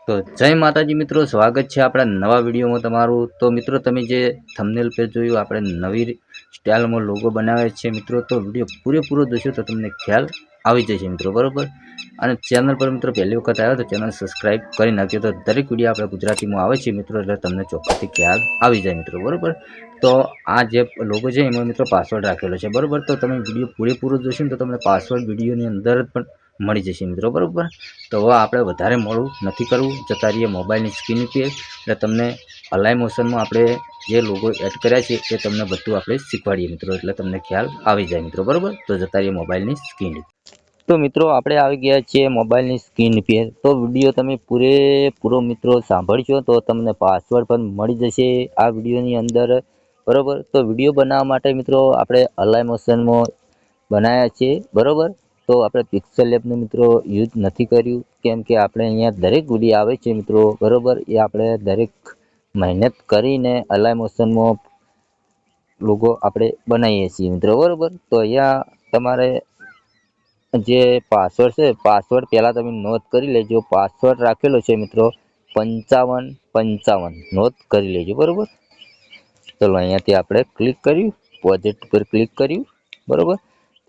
તો જય માતાજી મિત્રો, સ્વાગત છે આપણા નવા વિડીયોમાં તમારું। તો મિત્રો તમે જે થંબનેલ પર જોયું આપણે નવી સ્ટાઇલમાં લોગો બનાવે છે મિત્રો। તો વિડીયો પૂરેપૂરો જોશો તો તમને ખ્યાલ આવી જશે મિત્રો, બરાબર। અને ચેનલ પર મિત્રો પહેલી વખત આવ્યો તો ચેનલ સબસ્ક્રાઈબ કરી નાખજો। તો દરેક વિડીયો આપણે ગુજરાતીમાં આવે છે મિત્રો, એટલે તમને ચોક્કસથી ખ્યાલ આવી જાય મિત્રો, બરાબર। તો આ જે લોગો છે એમાં મિત્રો પાસવર્ડ રાખેલો છે, બરાબર। તો તમે વિડીયો પૂરેપૂરો જોશો ને તો તમને પાસવર્ડ વિડીયોની અંદર જ પણ મળી જશે મિત્રો, બરાબર। તો હવે આપણે વધારે મોડું નથી કરવું, જતા રહીએ મોબાઈલની સ્ક્રીન પર। એટલે તમને અલાઈ મોશનમાં આપણે જે લોગો એડ કર્યા છે એ તમને બધું આપણે શીખવાડીએ મિત્રો, એટલે તમને ખ્યાલ આવી જાય મિત્રો, બરાબર। તો જતા રહીએ મોબાઈલની સ્ક્રીન। તો મિત્રો આપણે આવી ગયા છીએ મોબાઈલની સ્ક્રીન પર। તો વિડીયો તમે પૂરેપૂરો મિત્રો સાંભળશો તો તમને પાસવર્ડ પણ મળી જશે આ વિડીયોની અંદર, બરાબર। તો વિડીયો બનાવવા માટે મિત્રો આપણે અલાઈ મોશનમાં બનાવ્યા છે, બરાબર। તો આપણે પિક્સેલ લેબનું મિત્રો યુઝ નથી કર્યું, કેમ કે આપણે અહીંયા દરેક વિડીયો આવે છે મિત્રો, બરાબર। એ આપણે દરેક મહેનત કરીને અલાઈ મોશનમાં લોગો આપણે બનાવીએ છીએ મિત્રો, બરાબર। તો અહીંયા તમારે જે પાસવર્ડ છે, પાસવર્ડ પહેલાં તમે નોંધ કરી લેજો। પાસવર્ડ રાખેલો છે મિત્રો 5555, નોંધ કરી લેજો, બરાબર। ચલો અહીંયાથી આપણે ક્લિક કર્યું, પ્રોજેક્ટ પર ક્લિક કર્યું, બરાબર।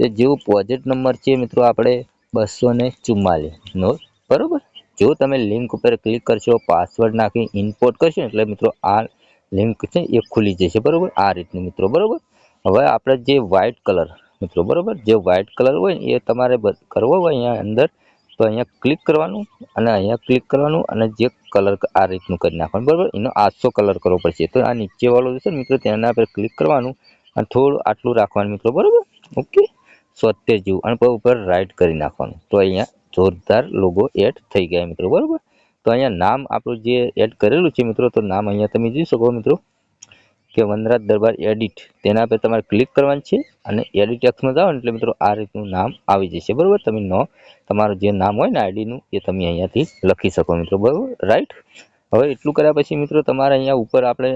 તે જેવું પ્રોજેક્ટ નંબર છે મિત્રો આપણે 244 નોંધ, બરાબર। જો તમે લિંક ઉપર ક્લિક કરશો, પાસવર્ડ નાખી ઇમ્પોર્ટ કરશો એટલે મિત્રો આ લિંક છે એ ખુલી જશે, બરાબર। આ રીતનું મિત્રો, બરાબર। હવે આપણે જે વ્હાઇટ કલર મિત્રો, બરાબર, જે વ્હાઇટ કલર હોય ને એ તમારે કરવો હોય અહીંયા અંદર, તો અહીંયા ક્લિક કરવાનું અને અહીંયા ક્લિક કરવાનું અને જે કલર આ રીતનું કરી નાખવાનું, બરાબર। એનો 800 કલર કરવો પડશે। તો આ નીચે વાળો છે ને મિત્રો તેના પર ક્લિક કરવાનું અને થોડું આટલું રાખવાનું મિત્રો, બરાબર, ઓકે, 70 જેવું, અને પછી ઉપર રાઈટ કરી નાખવાનું। તો અહીંયા જોરદાર લોગો એડ થઈ ગયા મિત્રો, બરાબર। તો અહીંયા નામ આપણું જે એડ કરેલું છે મિત્રો, તો નામ અહીંયા તમે જોઈ શકો મિત્રો કે વનરાજ દરબાર એડિટ, તેના પર તમારે ક્લિક કરવાનું છે અને એડિટ ટેક્સમાં જાઓ એટલે મિત્રો આ રીતનું નામ આવી જશે, બરાબર। તમે તમારું જે નામ હોય ને આઈડીનું એ તમે અહીંયાથી લખી શકો મિત્રો, બરાબર, રાઈટ। હવે એટલું કર્યા પછી મિત્રો તમારે અહીંયા ઉપર આપણે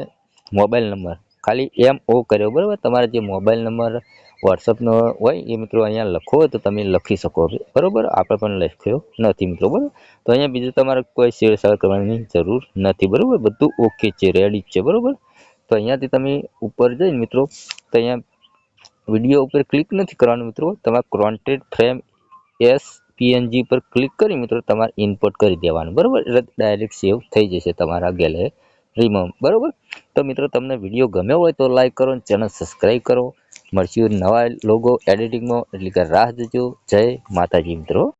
મોબાઈલ નંબર ખાલી MO કર્યો, બરાબર। તમારે જે મોબાઈલ નંબર વોટ્સઅપનો હોય એ મિત્રો અહીંયા લખવો હોય તો તમે લખી શકો, બરાબર। આપણે પણ લખ્યો નથી મિત્રો, બરાબર। તો અહીંયા બીજું તમારે કોઈ શેરશાર કરવાની જરૂર નથી, બરાબર, બધું ઓકે છે, રેડી છે, બરાબર। તો અહીંયાથી તમે ઉપર જઈને મિત્રો તો અહીંયા વિડીયો ઉપર ક્લિક નથી કરવાનું મિત્રો, તમારે કોન્ટેન્ટ ફ્રેમ SPNG પર ક્લિક કરી મિત્રો તમારે ઇમ્પોર્ટ કરી દેવાનું, બરાબર। એટલે ડાયરેક્ટ સેવ થઈ જશે તમારા ગેલેરીમાં, બરાબર। તો મિત્રો તમને વિડીયો ગમ્યો હોય તો લાઈક કરો અને ચેનલ સબસ્ક્રાઈબ કરો। મળશું નવા લોગો એડિટિંગમાં, એટલે કે રાહ જોજો। જય માતાજી મિત્રો।